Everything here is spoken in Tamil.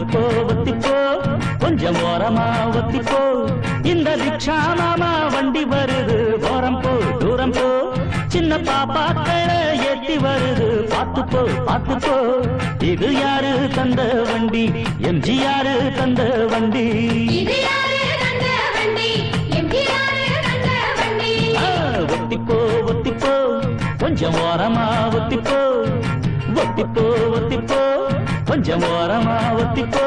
ஒத்திப்போ ஒத்திப்போ கொஞ்சம் ஓரமா ஒத்திப்போ இந்த ரிக்ஷா மாமா வண்டி வருது ஓரம் போ தூரம் போ சின்ன பாப்பாக்களை ஏத்தி வருது பார்த்துப்போ பார்த்துப்போ இது யாரு தந்த வண்டி எம்ஜிஆர் தந்த வண்டி ஒத்திப்போ ஒத்திப்போ கொஞ்சம் ஓரமா ஒத்திப்போ ஒத்திப்போ ஒத்திப்போ கொஞ்சம் ஓரமா ஒத்திப்போ